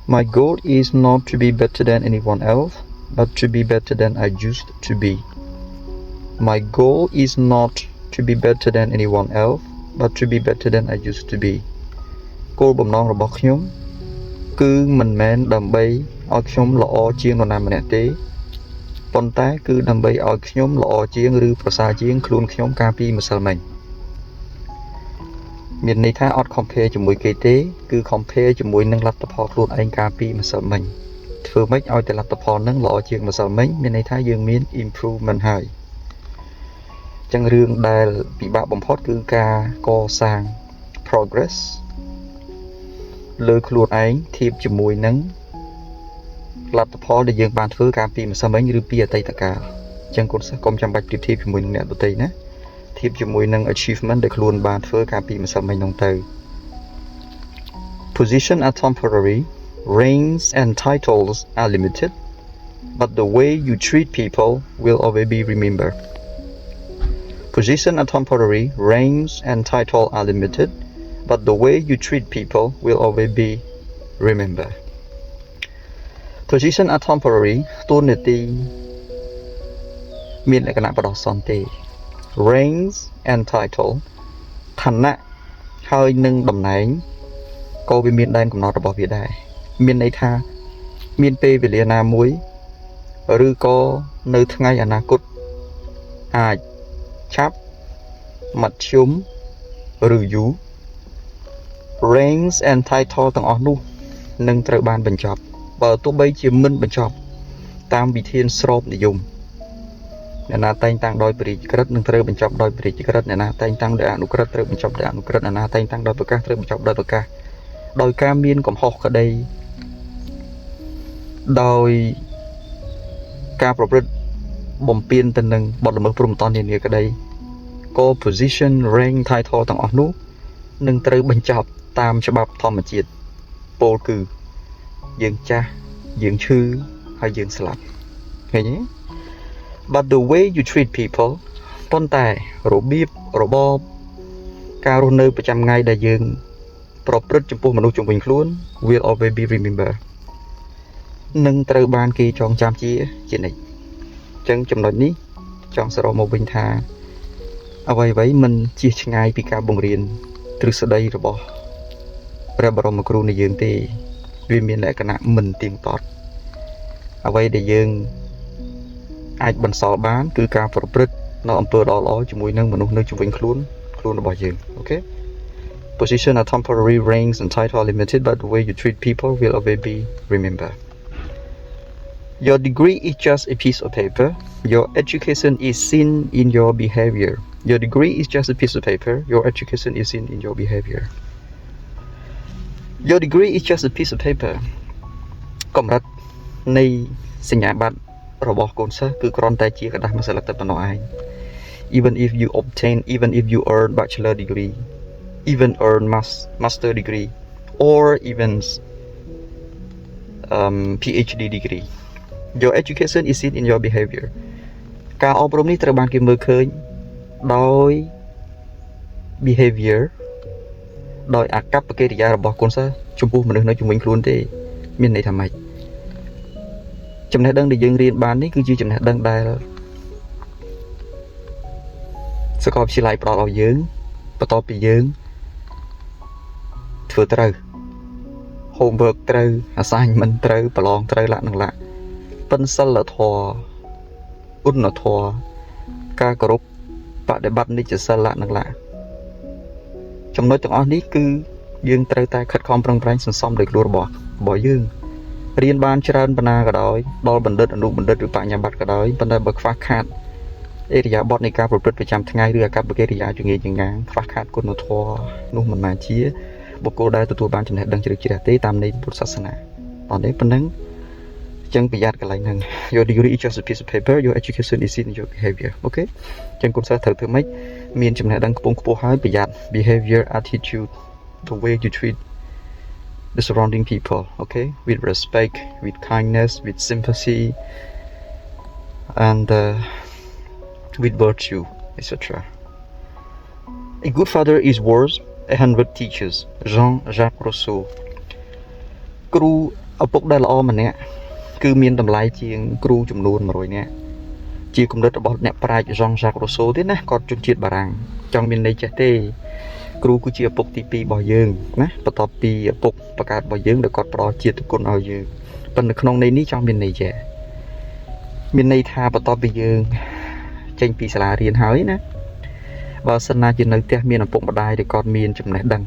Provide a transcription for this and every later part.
My goal is not to be better than anyone else, but to be better than I used to be. My goal is not to be better than anyone else, but to be better than I used to be. គោលបំណងរបស់ខ្ញុំគឺមិនមែនដើម្បីឲ្យខ្ញុំល្អជាងនរណាម្នាក់ទេប៉ុន្តែគឺដើម្បីឲ្យខ្ញុំល្អជាងឬប្រសើរជាងខ្លួនខ្ញុំកាលពីម្សិលមិញមានន័យថាអត់ compare ជាមួយគេទេគឺ compare ជាមួយនឹងលទ្ធផលខ្លួនឯងកាលពីម្សិលមិញធ្វើម៉េចឲ្យតែលទ្ធផលនឹងល្អជាងម្សិលមិញមានន័យថាយើងមាន improvement ហើយអញ្ចឹងរឿងដែលពិបាកបំផុតគឺការកសាង progress លើខ្លួនឯងធៀបជាមួយនឹងលទ្ធផលដែលយើងបានធ្វើកាលពីម្សិលមិញឬពីអតីតកាលអញ្ចឹងកូនសិស្សកុំចាំបាច់ប្រៀបធៀបជាមួយនឹងអ្នកដទៃណាធៀបជាមួយនឹង achievement ដែលខ្លួនបានធ្វើកាលពីម្សិលមិញនោះទៅ Position are temporary, ranks and titles are limited, but the way you treat people will always be remembered. Position are temporary, ranks and titles are limited, but the way you treat people will always be remembered. Position are temporary តួនាទីមានលក្ខណៈបដោះសន្តិ ranks and title ឋានៈហើយនឹងតំណែងក៏វាមានដែនកំណត់របស់វាដែរមានន័យថាមានពេលវេលាណាមួយឬក៏នៅថ្ងៃអនាគតអាចឆាប់មធ្យមឬយូរ ranks and title ទាំងអស់នោះនឹងត្រូវបានបញ្ចប់បើទោះបីជាមិនបញ្ចប់តាមវិធានស្របនិយមអ្នកណាតែងតាំងដោយព្រះរាជក្រឹត្យនឹងត្រូវបញ្ចប់ដោយព្រះរាជក្រឹត្យអ្នកណាតែងតាំងដោយអនុក្រឹត្យត្រូវបញ្ចប់ដោយអនុក្រឹត្យអ្នកណាតែងតាំងដោយប្រកាសត្រូវបញ្ចប់ដោយប្រកាសដោយការមានកំហុសក្តីដោយការប្រព្រឹត្តបំពានទៅនឹងបទល្មើសព្រហ្មទណ្ឌនានាក្តីក៏ position rank title ទាំងអស់នោះនឹងត្រូវបញ្ចប់តាមច្បាប់ធម្មជាតិពោលគឺយើងចាស់យើងឈឺហើយយើងស្លាប់ឃើញទេ But the way you treat people ប៉ុន្តែរបៀបរបបការរស់នៅប្រចាំថ្ងៃដែលយើងប្រព្រឹត្តចំពោះមនុស្សជុំវិញខ្លួន will always be remember នឹងត្រូវបានគេចងចាំជានិច្ចអញ្ចឹងចំណុចនេះចង់សរុបមកវិញថាអ្វីៗមិនជៀសឆ្ងាយពីការបង្រៀនទ្រឹស្ដីរបស់ព្រះបរមគ្រូនៃយើងទេវាមានលក្ខណៈមិនទៀងទាត់អ្វីដែលយើងអាចបន្សល់បានគឺការប្រព្រឹត្តនៅអំពើល្អៗជាមួយនឹងមនុស្សនៅជុំវិញខ្លួនរបស់យើងអូខេ Position are temporary, ranks and title are limited, but the way you treat people will always be remembered. Your degree is just a piece of paper. Your education is seen in your behavior. Your degree is just a piece of paper. Your education is seen in your behavior. Your degree is just a piece of paper. កម្រិតនៃសញ្ញាបត្ររបស់កូនសិស្សគឺគ្រាន់តែជាក្រដាសមួយសន្លឹកតែប៉ុណ្ណោះឯង Even if you earn bachelor degree, even earn master degree, or even PhD degree, your education is seen in your behavior. ការអប់រំនេះត្រូវបានគេមើលឃើញដោយ behavior ដោយអាកប្បកិរិយារបស់កូនសិស្សចំពោះមនុស្សនៅជុំវិញខ្លួនទេមានន័យថាម៉េចចំណេះដឹងដែលយើងរៀនបាននេះគឺជាចំណេះដឹងដែលសាកលវិទ្យាល័យផ្ដល់ឲ្យយើងបន្ទាប់ពីយើងធ្វើត្រូវ homework ត្រូវ assignment ត្រូវប្រឡងត្រូវលក្ខណៈ ពិនសិលធម៌ឧណធម៌ការគោរពបដិបត្តិនិច្ចសិលលក្ខណៈចំណុចទាំងអស់នេះគឺយើងត្រូវតែខិតខំប្រឹងប្រែងសន្សំដោយខ្លួនរបស់យើងរៀនបានច្រើនប៉ុណ្ណាក៏ដោយដល់បណ្ឌិតអនុបណ្ឌិតឬបញ្ញាបត្រក៏ដោយប៉ុន្តែបើខ្វះខាតអេរិយាបថនៃការប្រព្រឹត្តប្រចាំថ្ងៃឬអាកប្បកិរិយាជំនាញយ៉ាងណាខ្វះខាតគុណធម៌នោះមិនមែនជាបុគ្គលដែលទទួលបានចំណេះដឹងជ្រៅជ្រះទេតាមន័យពុទ្ធសាសនាតោះនេះប៉ុណ្ណឹងអញ្ចឹងប្រយ័ត្នកន្លែងហ្នឹង Your degree is just a piece of paper. Your education is in your behavior. Okay អញ្ចឹងកូនសិស្សត្រូវធ្វើម៉េចមានចំណេះដឹងខ្ពង់ខ្ពស់ហើយប្រយ័ត្ន behavior attitude the way you treat the surrounding people, okay, with respect, with kindness, with sympathy, and with virtue, etc. A good father is worth 100 teachers. Jean-Jacques Rousseau. គ្រូ ឪពុកដែលល្អម្នាក់គឺមានតម្លៃជាងគ្រូចំនួន100នាក់ជាគំនិតរបស់អ្នកប្រាជ្ញ Jean-Jacques Rousseau ទៀតណាគាត់ជនជាតិបារាំងចង់មានន័យចេះទេគ្រូគឺជាឪពុកទី2របស់យើងណាបន្ទាប់ពីឪពុកបង្កើតរបស់យើងដែលគាត់ផ្ដល់ជាតិគុណឲ្យយើងប៉ុន្តែក្នុងន័យនេះចង់មានន័យចេះមានន័យថាបន្ទាប់ពីយើងចេញពីសាលារៀនហើយណាបើសិនណាជានៅផ្ទះមានឪពុកម្ដាយដែលគាត់មានចំណេះដឹង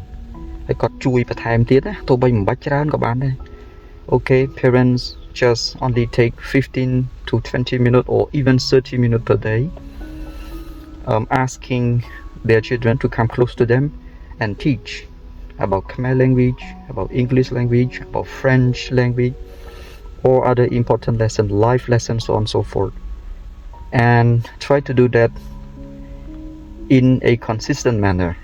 ហើយគាត់ជួយបន្ថែមទៀតណាទោះបីមិនបាច់ច្រើនក៏បានដែរ Okay, parents just only take 15 to 20 minutes or even 30 minutes per day asking their children to come close to them and teach about Khmer language, about English language, about French language, or other important lessons, life lessons, so on and so forth. And try to do that in a consistent manner.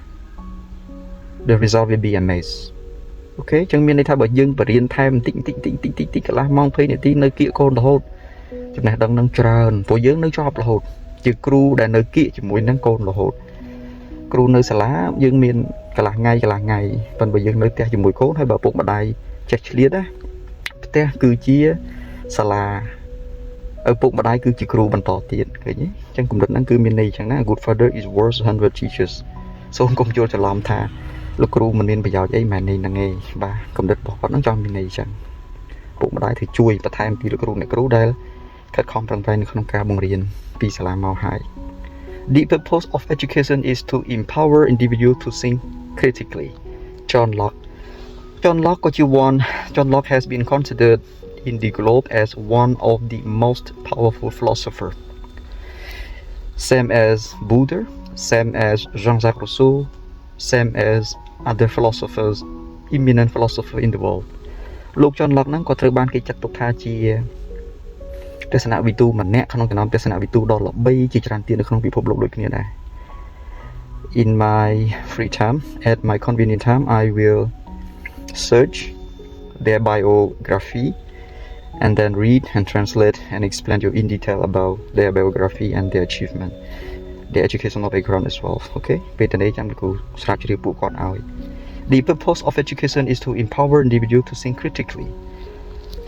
The result will be amazing. អូខេចឹងមានន័យថាបើយើងបរៀនថែមបន្តិចកន្លះម៉ោង20នាទីនៅគៀកកូនរហូតចំណេះដឹងនឹងច្រើនព្រោះយើងនៅជាប់រហូតជាគ្រូដែលនៅគៀកជាមួយនឹងកូនរហូតគ្រូនៅសាលាយើងមានកន្លះថ្ងៃប៉ុន្តែបើយើងនៅផ្ទះជាមួយកូនហើយបើឪពុកម្ដាយចេះឆ្លៀតណាផ្ទះគឺជាសាលាឪពុកម្ដាយគឺជាគ្រូបន្តទៀតឃើញទេចឹងគំនិតហ្នឹងគឺមានន័យចឹងណា Good father is worth 100 teachers សូមកុំយល់ច្រឡំថាលោកគ្រូមិនមានប្រយោជន៍អីមែននេះហ្នឹងឯងបាទគំនិតរបស់គាត់ហ្នឹងចង់មានន័យចឹងពុកម្ដាយត្រូវជួយបន្ថែមពីលោកគ្រូអ្នកគ្រូដែលខិតខំប្រឹងប្រែងនៅក្នុងការបង្រៀនពីសាលាមកហើយ The purpose of education is to empower individual to think critically. John Locke ក៏ជា John Locke has been considered in the globe as one of the most powerful philosophers. Same as Buddha, same as Jean-Jacques Rousseau, same as other philosophers, eminent philosophers in the world. លោក John Locke ហ្នឹងក៏ត្រូវបានគេចាត់ទុកថាជាទស្សនវិទូម្នាក់ក្នុងចំណោមទស្សនវិទូដ៏ល្បីជាច្រើនទៀតនៅក្នុងពិភពលោកដូចគ្នាដែរ In my free time at my convenient time I will search their biography and then read and translate and explain you in detail about their biography and their achievement their educational background as well okay ពេលទៅនេះចាំលោកគ្រូស្រាវជ្រាវពួកគាត់ឲ្យ The purpose of education is to empower individual to think critically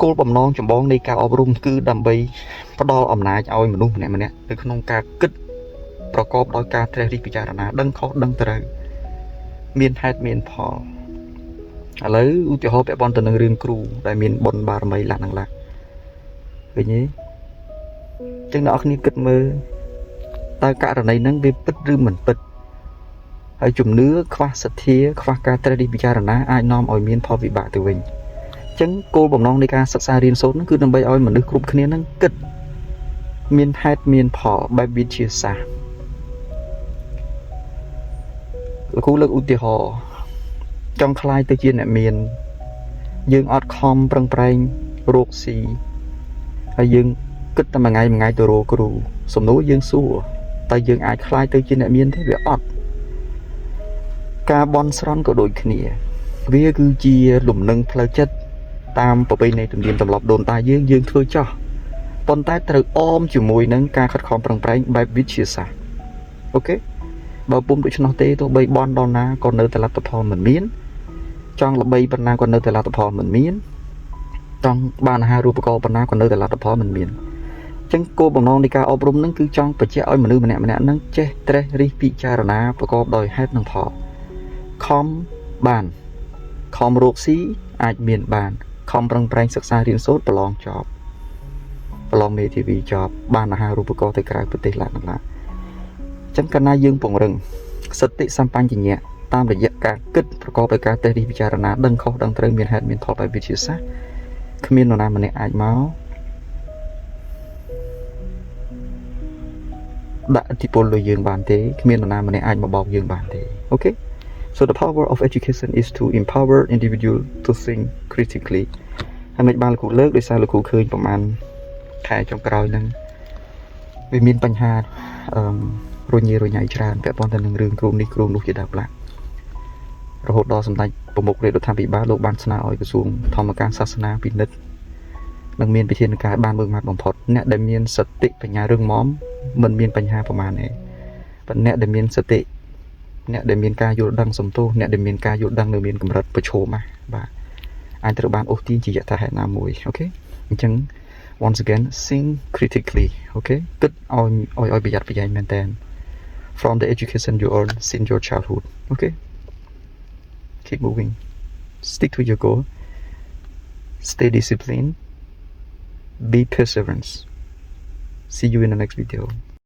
គោលបំណងចម្បងនៃការអប់រំគឺដើម្បីផ្ដល់អំណាចឲ្យមនុស្សម្នាក់ៗនៅក្នុងការគិតប្រកបដោយការត្រិះរិះពិចារណាដឹងខុសដឹងត្រូវមានហេតុមានផលឥឡូវឧទាហរណ៍ពាក់ព័ន្ធទៅនឹងរឿងគ្រូដែលមានបុណ្យបារមីលះនឹងលះឃើញទេចឹងអ្នកនរគ្នាគិតមើលតើករណីហ្នឹងវាពិតឬមិនពិតហើយជំនឿខ្វះសទ្ធាខ្វះការត្រិះរិះពិចារណាអាចនាំឲ្យមានផលវិបាកទៅវិញចឹងគោលបំណងនៃការសិក្សារៀនសូត្រហ្នឹងគឺដើម្បីឲ្យមនុស្សគ្រប់គ្នាហ្នឹងគិតមានហេតុមានផលបែបវិទ្យាសាស្ត្រលោកគ្រូលើកឧទាហរណ៍ចង់ខ្លាយទៅជាអ្នកមានយើងអត់ខំប្រឹងប្រែងរកស៊ីហើយយើងគិតតែមួយថ្ងៃទៅរកគ្រូសំណួរយើងសួរតែយើងអាចខ្លាយទៅជាអ្នកមានទេវាអត់ការបន់ស្រន់ក៏ដូចគ្នាវាគឺជាលំនឹងផ្លូវចិត្តតាមប្រពៃណីទំនៀមទម្លាប់ដូនតាយើងធ្វើចោះប៉ុន្តែត្រូវអមជាមួយនឹងការខិតខំប្រឹងប្រែងបែបវិទ្យាសាស្ត្រអូខេបើពុំដូច្នោះទេទោះបីបន់ដល់ណាក៏នៅតែលទ្ធផលមិនមានចង់ល្បីប៉ុណ្ណាក៏នៅតែលទ្ធផលមិនមានចង់បានអាហារូបករណ៍ប៉ុណ្ណាក៏នៅតែលទ្ធផលមិនមានអញ្ចឹងគោលបំណងនៃការអប់រំហ្នឹងគឺចង់បញ្ជាក់ឲ្យមនុស្សម្នាក់ៗហ្នឹងចេះត្រិះរិះពិចារណាប្រកបដោយហេតុនិងផលខំបានខំរកស៊ីអាចមានបានខំប្រឹងប្រែងសិក្សារៀនសូត្រប្រឡងចប់ប្រឡងមេធាវីចប់បានអាហារូបករណ៍ទៅក្រៅប្រទេសឡានឡាអញ្ចឹងកាលណាយើងពង្រឹងសតិសម្បញ្ញៈតាមរយៈការគិតប្រកបដោយការត្រិះរិះពិចារណាដឹងខុសដឹងត្រូវមានហេតុមានផលបែបវិទ្យាសាស្ត្រគ្មាននរណាម្នាក់អាចមកដាក់ឥទ្ធិពលលើយើងបានទេគ្មាននរណាម្នាក់អាចមកបោកយើងបានទេអូខេSo the power of education is to empower individual to think critically ហើយមិនបានលោកគ្រូលើកដោយសារលោកគ្រូឃើញប្រហែលខែចុងក្រោយហ្នឹងវាមានបញ្ហារញ៉េរញ៉ៃច្រើនពាក់ព័ន្ធទៅនឹងរឿងគ្រូនេះគ្រូនោះជាដើមឡារហូតដល់សម្ដេចប្រមុខរដ្ឋាភិបាលលោកបានស្នើឲ្យក្រសួងធម្មការសាសនាពិនិត្យនិងមានវិធានការបានមើងម៉ាត់បំផុតអ្នកដែលមានសតិបញ្ញារឹងមាំមិនមានបញ្ហាប្រហែលទេប៉ុន្តែអ្នកដែលមានសតិអ្នកដែលមានការយល់ដឹងសំទោសអ្នកដែលមានការយល់ដឹងនៅមានកម្រិតប្រឈមបាទ អាចត្រូវបានអូសទាញជាយថាហេតុណាមួយអូខេអញ្ចឹង once again think critically អូខេគិតឲ្យប្រយ័ត្នប្រយែងមែនតើ from the education you earn since your childhood okay keep moving stick to your goal stay disciplined be perseverance see you in the next video